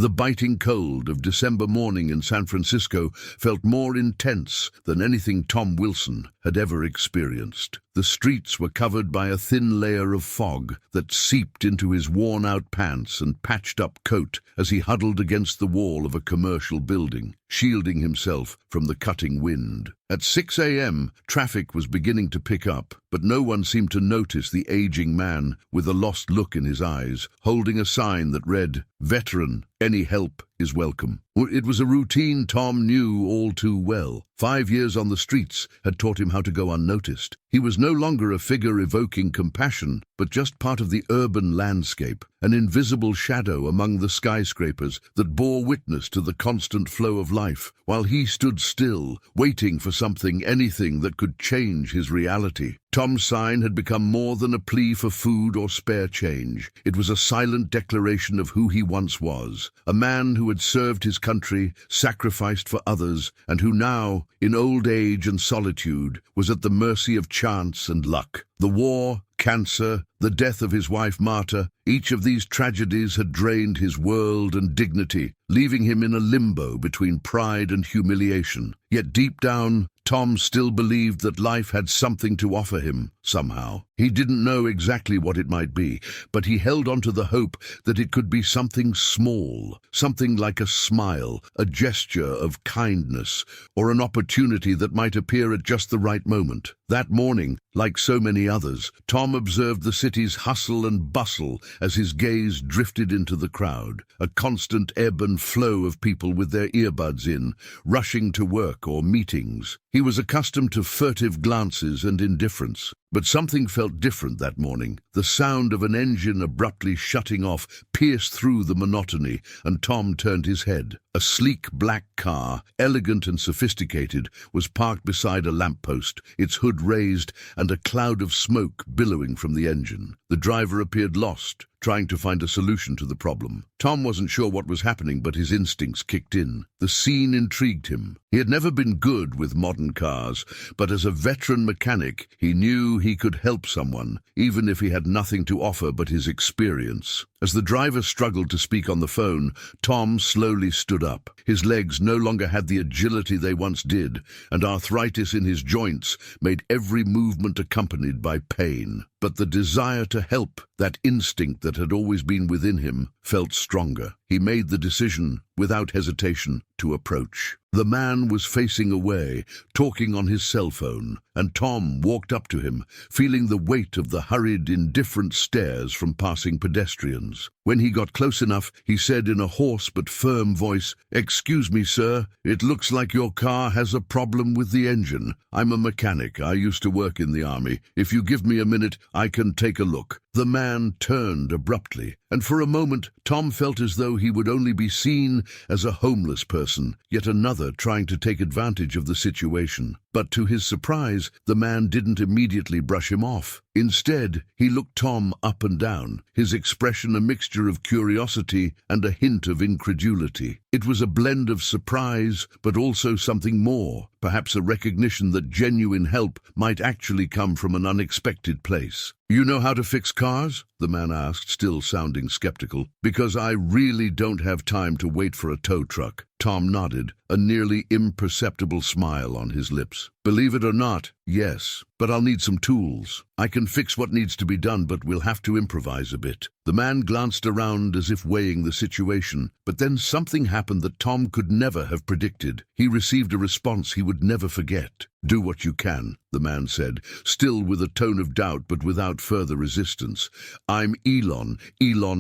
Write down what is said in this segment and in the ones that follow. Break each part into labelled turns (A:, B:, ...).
A: The biting cold of December morning in San Francisco felt more intense than anything Tom Wilson had ever experienced. The streets were covered by a thin layer of fog that seeped into his worn-out pants and patched-up coat as he huddled against the wall of a commercial building, shielding himself from the cutting wind. At 6 a.m., traffic was beginning to pick up, but no one seemed to notice the aging man with a lost look in his eyes, holding a sign that read, "Veteran, any help is welcome." It was a routine Tom knew all too well. 5 years on the streets had taught him how to go unnoticed. He was no longer a figure evoking compassion, but just part of the urban landscape, an invisible shadow among the skyscrapers that bore witness to the constant flow of life, while he stood still, waiting for something, anything that could change his reality. Tom's sign had become more than a plea for food or spare change. It was a silent declaration of who he once was, a man who had served his country, sacrificed for others, and who now, in old age and solitude, was at the mercy of chance and luck. The war, cancer, the death of his wife Marta, each of these tragedies had drained his world and dignity, leaving him in a limbo between pride and humiliation. Yet deep down, Tom still believed that life had something to offer him, somehow. He didn't know exactly what it might be, but he held on to the hope that it could be something small, something like a smile, a gesture of kindness, or an opportunity that might appear at just the right moment. That morning, like so many others, Tom observed the city's hustle and bustle as his gaze drifted into the crowd, a constant ebb and flow of people with their earbuds in, rushing to work or meetings. He was accustomed to furtive glances and indifference, but something felt different that morning. The sound of an engine abruptly shutting off pierced through the monotony, and Tom turned his head. A sleek black car, elegant and sophisticated, was parked beside a lamppost, its hood raised and a cloud of smoke billowing from the engine. The driver appeared lost, trying to find a solution to the problem. Tom wasn't sure what was happening, but his instincts kicked in. The scene intrigued him. He had never been good with modern cars, but as a veteran mechanic, he knew he could help someone, even if he had nothing to offer but his experience. As the driver struggled to speak on the phone, Tom slowly stood up. His legs no longer had the agility they once did, and arthritis in his joints made every movement accompanied by pain. But the desire to help, that instinct that had always been within him, felt stronger. He made the decision, without hesitation, to approach. The man was facing away, talking on his cell phone, and Tom walked up to him, feeling the weight of the hurried, indifferent stares from passing pedestrians. When he got close enough, he said in a hoarse but firm voice, "Excuse me, sir, it looks like your car has a problem with the engine. I'm a mechanic. I used to work in the army. If you give me a minute, I can take a look." The man turned abruptly, and for a moment Tom felt as though he would only be seen as a homeless person, yet another trying to take advantage of the situation. But to his surprise, the man didn't immediately brush him off. Instead, he looked Tom up and down, his expression a mixture of curiosity and a hint of incredulity. It was a blend of surprise, but also something more, perhaps a recognition that genuine help might actually come from an unexpected place. "You know how to fix cars?" the man asked, still sounding skeptical. "Because I really don't have time to wait for a tow truck." Tom nodded, a nearly imperceptible smile on his lips. "Believe it or not, yes, but I'll need some tools. I can fix what needs to be done, but we'll have to improvise a bit." The man glanced around as if weighing the situation, but then something happened that Tom could never have predicted. He received a response he would never forget. "Do what you can," the man said, still with a tone of doubt but without further resistance. "I'm Elon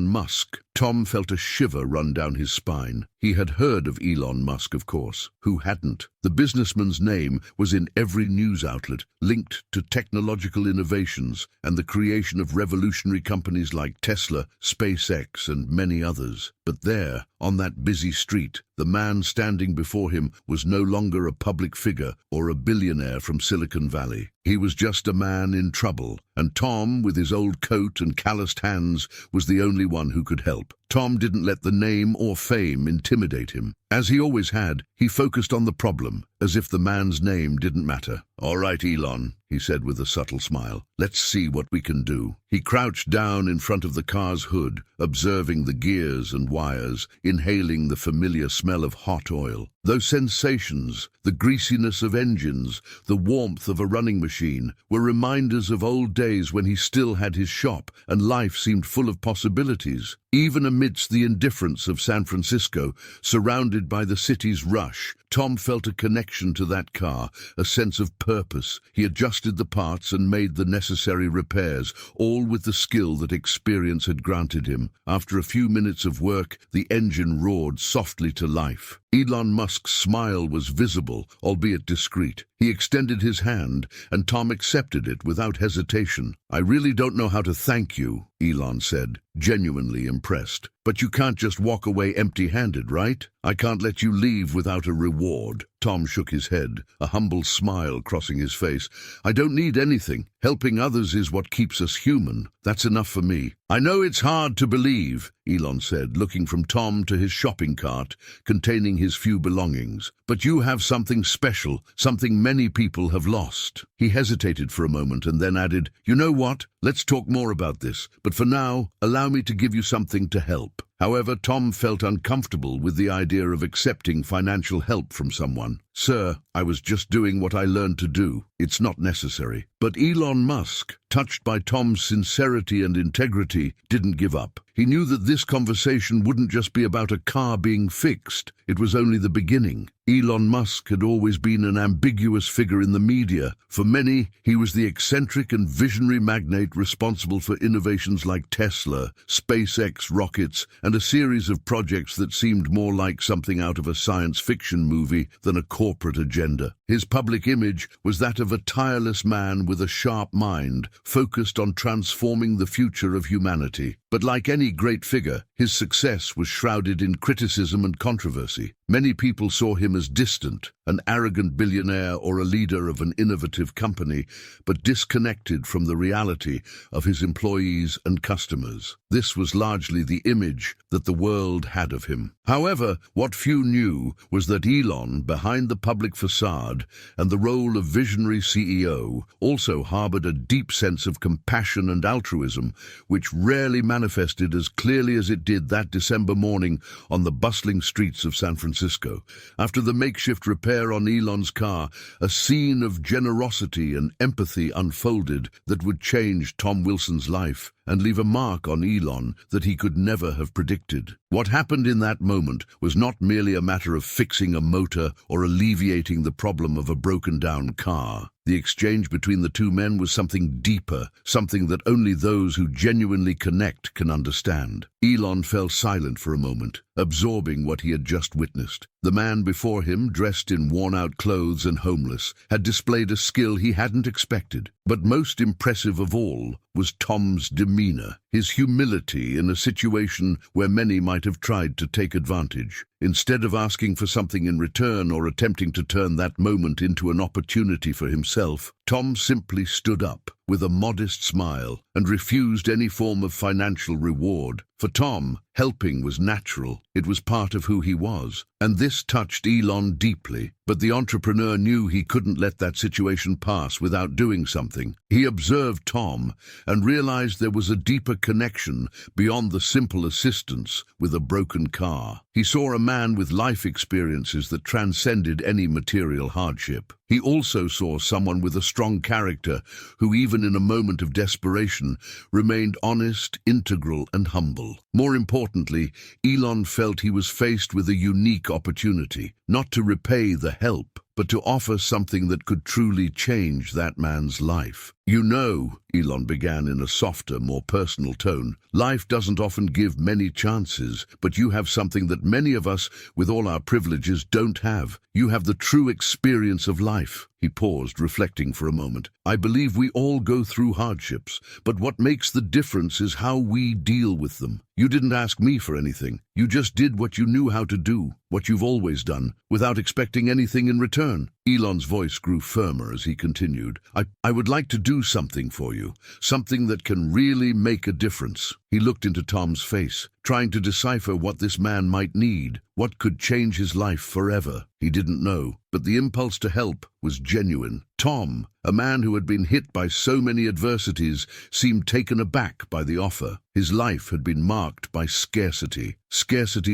A: Musk." Tom felt a shiver run down his spine. He had heard of Elon Musk, of course. Who hadn't? The businessman's name was in every news outlet, linked to technological innovations and the creation of revolutionary companies like Tesla, SpaceX, and many others. But there, on that busy street, the man standing before him was no longer a public figure or a billionaire from Silicon Valley. He was just a man in trouble, and Tom, with his old coat and calloused hands, was the only one who could help. Tom didn't let the name or fame intimidate him. As he always had, he focused on the problem, as if the man's name didn't matter. "All right, Elon," he said with a subtle smile. "Let's see what we can do." He crouched down in front of the car's hood, observing the gears and wires, inhaling the familiar smell of hot oil. Those sensations, the greasiness of engines, the warmth of a running machine, were reminders of old days when he still had his shop and life seemed full of possibilities. Even amidst the indifference of San Francisco, surrounded by the city's rush, Tom felt a connection to that car, a sense of purpose. He adjusted the parts and made the necessary repairs, all with the skill that experience had granted him. After a few minutes of work, the engine roared softly to life. Elon Musk's smile was visible, albeit discreet. He extended his hand, and Tom accepted it without hesitation. "I really don't know how to thank you," Elon said, genuinely impressed. "But you can't just walk away empty-handed, right? I can't let you leave without a reward." Tom shook his head, a humble smile crossing his face. "I don't need anything. Helping others is what keeps us human. That's enough for me." "I know it's hard to believe," Elon said, looking from Tom to his shopping cart containing his few belongings. "But you have something special, something many people have lost." He hesitated for a moment and then added, "You know what? Let's talk more about this, but for now, allow me to give you something to help." However, Tom felt uncomfortable with the idea of accepting financial help from someone. "Sir, I was just doing what I learned to do. It's not necessary." But Elon Musk, touched by Tom's sincerity and integrity, didn't give up. He knew that this conversation wouldn't just be about a car being fixed. It was only the beginning. Elon Musk had always been an ambiguous figure in the media. For many, he was the eccentric and visionary magnate responsible for innovations like Tesla, SpaceX rockets, and a series of projects that seemed more like something out of a science fiction movie than a corporate agenda. His public image was that of a tireless man with a sharp mind, focused on transforming the future of humanity. But like any great figure, his success was shrouded in criticism and controversy. Many people saw him as distant, an arrogant billionaire or a leader of an innovative company, but disconnected from the reality of his employees and customers. This was largely the image that the world had of him. However, what few knew was that Elon, behind the public facade and the role of visionary CEO, also harbored a deep sense of compassion and altruism, which rarely manifested as clearly as it did that December morning on the bustling streets of San Francisco. After the makeshift repair on Elon's car, a scene of generosity and empathy unfolded that would change Tom Wilson's life and leave a mark on Elon that he could never have predicted. What happened in that moment was not merely a matter of fixing a motor or alleviating the problem of a broken-down car. The exchange between the two men was something deeper, something that only those who genuinely connect can understand. Elon fell silent for a moment, absorbing what he had just witnessed. The man before him, dressed in worn-out clothes and homeless, had displayed a skill he hadn't expected. But most impressive of all was Tom's demeanor, his humility in a situation where many might have tried to take advantage. Instead of asking for something in return or attempting to turn that moment into an opportunity for himself, Tom simply stood up with a modest smile and refused any form of financial reward. For Tom, helping was natural. It was part of who he was. And this touched Elon deeply. But the entrepreneur knew he couldn't let that situation pass without doing something. He observed Tom and realized there was a deeper connection beyond the simple assistance with a broken car. He saw a man with life experiences that transcended any material hardship. He also saw someone with a strong character who, even in a moment of desperation, remained honest, integral, and humble. More importantly, Elon felt he was faced with a unique opportunity, not to repay the help, but to offer something that could truly change that man's life. "You know," Elon began in a softer, more personal tone, "life doesn't often give many chances, but you have something that many of us, with all our privileges, don't have. You have the true experience of life." He paused, reflecting for a moment. "I believe we all go through hardships, but what makes the difference is how we deal with them. You didn't ask me for anything. You just did what you knew how to do, what you've always done, without expecting anything in return." Elon's voice grew firmer as he continued. I would like to do something for you, something that can really make a difference." He looked into Tom's face, trying to decipher what this man might need, what could change his life forever. He didn't know, but the impulse to help was genuine. Tom, a man who had been hit by so many adversities, seemed taken aback by the offer. His life had been marked by scarcity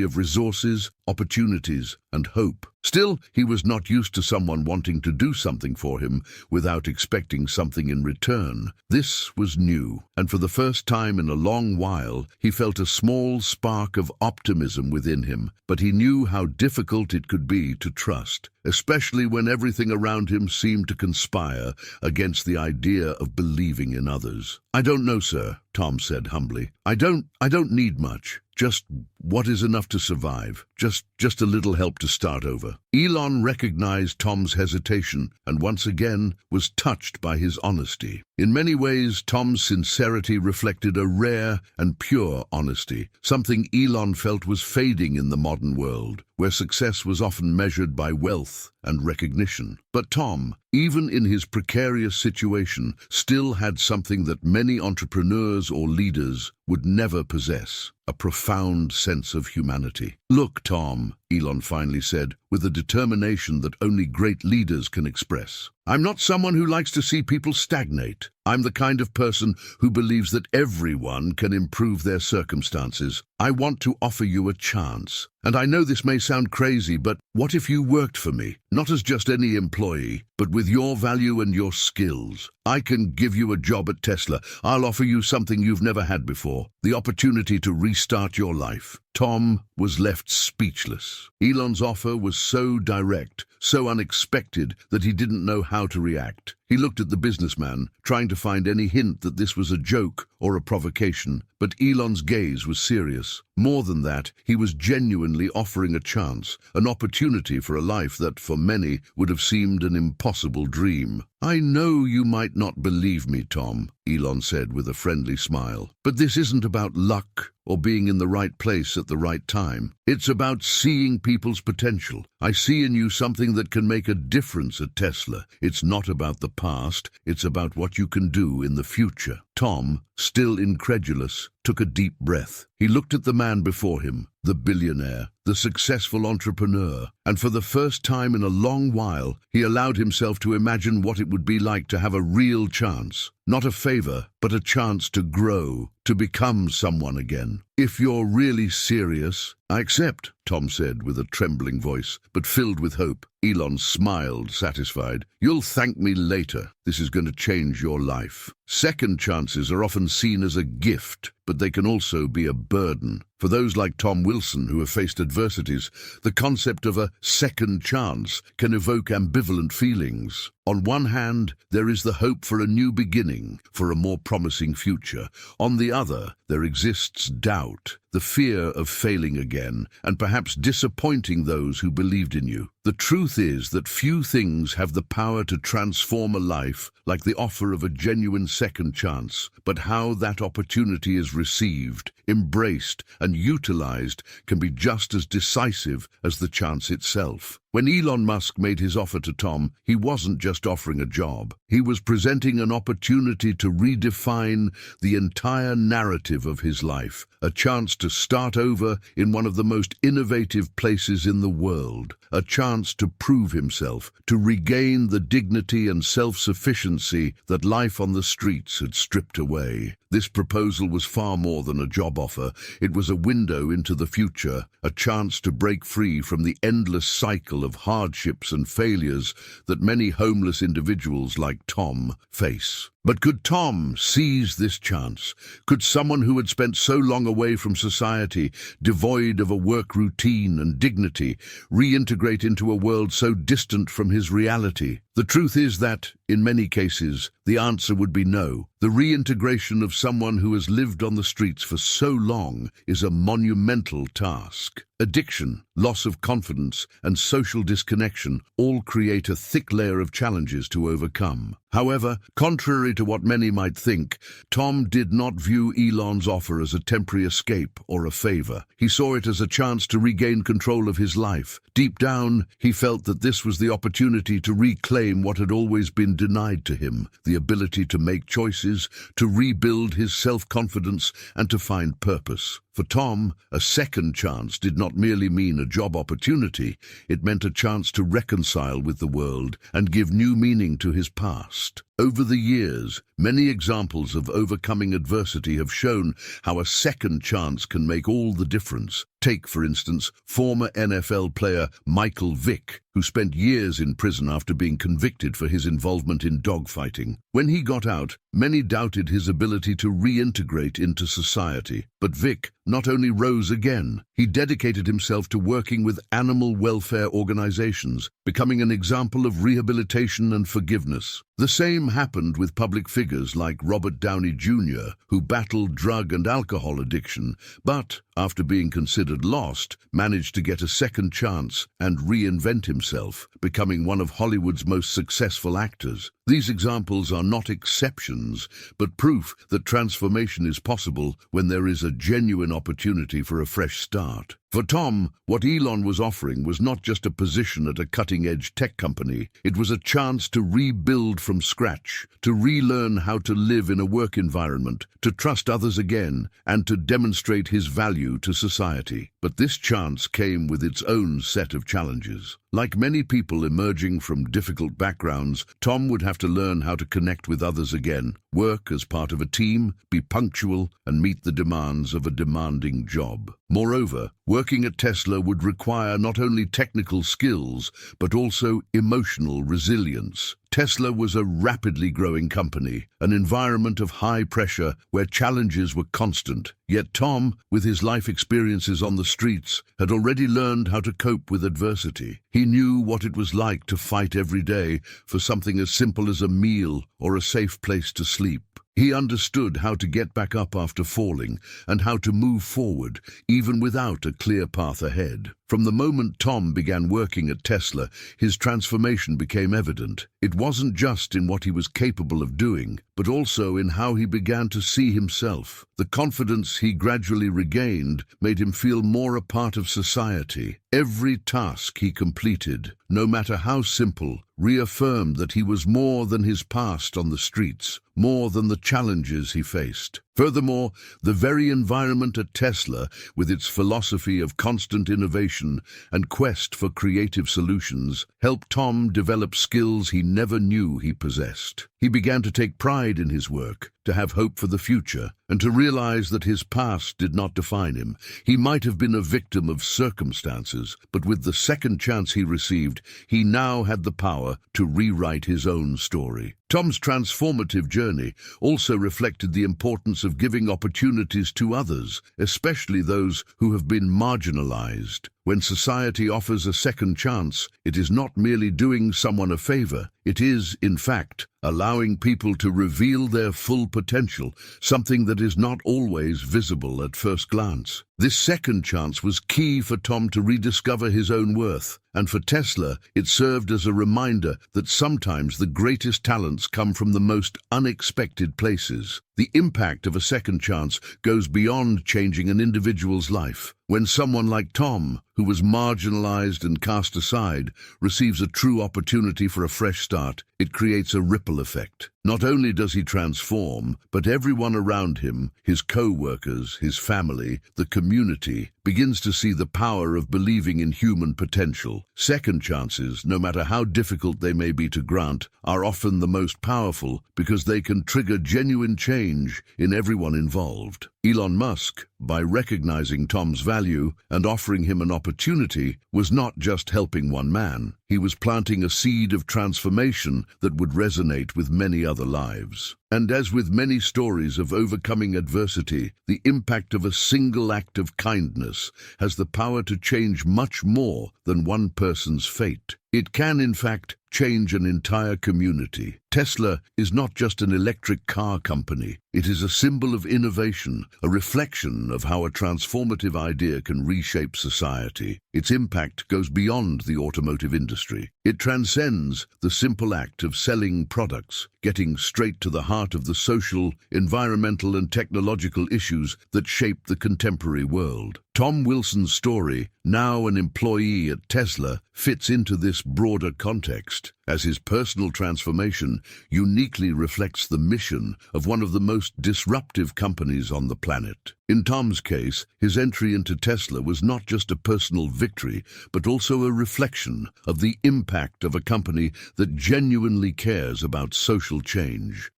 A: of resources, opportunities, and hope. Still, he was not used to someone wanting to do something for him without expecting something in return. This was new, and for the first time in a long while, he felt a small spark of optimism within him, but he knew how difficult it could be to trust, especially when everything around him seemed to conspire against the idea of believing in others. "I don't know, sir," Tom said humbly. I don't need much. Just what is enough to survive. Just a little help to start over." Elon recognized Tom's hesitation and once again was touched by his honesty. In many ways, Tom's sincerity reflected a rare and pure honesty, something Elon felt was fading in the modern world, where success was often measured by wealth and recognition. But Tom, even in his precarious situation, still had something that many entrepreneurs or leaders would never possess: a profound sense of humanity. "Look, Tom," Elon finally said, with a determination that only great leaders can express, "I'm not someone who likes to see people stagnate. I'm the kind of person who believes that everyone can improve their circumstances. I want to offer you a chance. And I know this may sound crazy, but what if you worked for me? Not as just any employee, but with your value and your skills. I can give you a job at Tesla. I'll offer you something you've never had before, the opportunity to restart your life." Tom was left speechless. Elon's offer was so direct, so unexpected, that he didn't know how to react. He looked at the businessman, trying to find any hint that this was a joke or a provocation, but Elon's gaze was serious. More than that, he was genuinely offering a chance, an opportunity for a life that, for many, would have seemed an impossible dream. "I know you might not believe me, Tom," Elon said with a friendly smile, "but this isn't about luck or being in the right place at the right time. It's about seeing people's potential. I see in you something that can make a difference at Tesla. It's not about the past, it's about what you can do in the future." Tom, still incredulous, took a deep breath. He looked at the man before him, the billionaire, the successful entrepreneur, and for the first time in a long while, he allowed himself to imagine what it would be like to have a real chance. Not a favor, but a chance to grow, to become someone again. "If you're really serious, I accept," Tom said with a trembling voice, but filled with hope. Elon smiled, satisfied. "You'll thank me later. This is going to change your life." Second chances are often seen as a gift, but they can also be a burden. For those like Tom Wilson who have faced adversities, the concept of a second chance can evoke ambivalent feelings. On one hand, there is the hope for a new beginning, for a more promising future. On the other, there exists doubt, the fear of failing again, and perhaps disappointing those who believed in you. The truth is that few things have the power to transform a life like the offer of a genuine second chance, but how that opportunity is received, embraced, and utilized can be just as decisive as the chance itself. When Elon Musk made his offer to Tom, he wasn't just offering a job. He was presenting an opportunity to redefine the entire narrative of his life, a chance to start over in one of the most innovative places in the world, a chance to prove himself, to regain the dignity and self-sufficiency that life on the streets had stripped away. This proposal was far more than a job offer. It was a window into the future, a chance to break free from the endless cycle of hardships and failures that many homeless individuals like Tom face. But could Tom seize this chance? Could someone who had spent so long away from society, devoid of a work routine and dignity, reintegrate into a world so distant from his reality? The truth is that, in many cases, the answer would be no. The reintegration of someone who has lived on the streets for so long is a monumental task. Addiction, loss of confidence, and social disconnection all create a thick layer of challenges to overcome. However, contrary to what many might think, Tom did not view Elon's offer as a temporary escape or a favor. He saw it as a chance to regain control of his life. Deep down, he felt that this was the opportunity to reclaim what had always been denied to him, the ability to make choices, to rebuild his self-confidence, and to find purpose. For Tom, a second chance did not not merely mean a job opportunity, it meant a chance to reconcile with the world and give new meaning to his past. Over the years, many examples of overcoming adversity have shown how a second chance can make all the difference. Take, for instance, former NFL player Michael Vick, who spent years in prison after being convicted for his involvement in dogfighting. When he got out, many doubted his ability to reintegrate into society. But Vick not only rose again, he dedicated himself to working with animal welfare organizations, becoming an example of rehabilitation and forgiveness. The same happened with public figures like Robert Downey Jr., who battled drug and alcohol addiction, but, after being considered lost, managed to get a second chance and reinvent himself, becoming one of Hollywood's most successful actors. These examples are not exceptions, but proof that transformation is possible when there is a genuine opportunity for a fresh start. For Tom, what Elon was offering was not just a position at a cutting-edge tech company. It was a chance to rebuild from scratch, to relearn how to live in a work environment, to trust others again, and to demonstrate his value to society. But this chance came with its own set of challenges. Like many people emerging from difficult backgrounds, Tom would have to learn how to connect with others again, work as part of a team, be punctual, and meet the demands of a demanding job. Moreover, working at Tesla would require not only technical skills, but also emotional resilience. Tesla was a rapidly growing company, an environment of high pressure where challenges were constant. Yet Tom, with his life experiences on the streets, had already learned how to cope with adversity. He knew what it was like to fight every day for something as simple as a meal or a safe place to sleep. He understood how to get back up after falling and how to move forward, even without a clear path ahead. From the moment Tom began working at Tesla, his transformation became evident. It wasn't just in what he was capable of doing, but also in how he began to see himself. The confidence he gradually regained made him feel more a part of society. Every task he completed, no matter how simple, reaffirmed that he was more than his past on the streets, more than the challenges he faced. Furthermore, the very environment at Tesla, with its philosophy of constant innovation and quest for creative solutions, helped Tom develop skills he never knew he possessed. He began to take pride in his work, to have hope for the future, and to realize that his past did not define him. He might have been a victim of circumstances, but with the second chance he received, he now had the power to rewrite his own story. Tom's transformative journey also reflected the importance of giving opportunities to others, especially those who have been marginalized. When society offers a second chance, it is not merely doing someone a favor. It is, in fact, allowing people to reveal their full potential, something that is not always visible at first glance. This second chance was key for Tom to rediscover his own worth, and for Tesla, it served as a reminder that sometimes the greatest talents come from the most unexpected places. The impact of a second chance goes beyond changing an individual's life. When someone like Tom, who was marginalized and cast aside, receives a true opportunity for a fresh start, it creates a ripple effect. Not only does he transform, but everyone around him, his co-workers, his family, the community, begins to see the power of believing in human potential. Second chances, no matter how difficult they may be to grant, are often the most powerful because they can trigger genuine change in everyone involved. Elon Musk, by recognizing Tom's value and offering him an opportunity, was not just helping one man. He was planting a seed of transformation that would resonate with many other lives. And as with many stories of overcoming adversity, the impact of a single act of kindness has the power to change much more than one person's fate. It can, in fact, change an entire community. Tesla is not just an electric car company. It is a symbol of innovation, a reflection of how a transformative idea can reshape society. Its impact goes beyond the automotive industry. It transcends the simple act of selling products, getting straight to the heart heart of the social, environmental, and technological issues that shape the contemporary world. Tom Wilson's story, now an employee at Tesla, fits into this broader context, as his personal transformation uniquely reflects the mission of one of the most disruptive companies on the planet. In Tom's case, his entry into Tesla was not just a personal victory, but also a reflection of the impact of a company that genuinely cares about social change.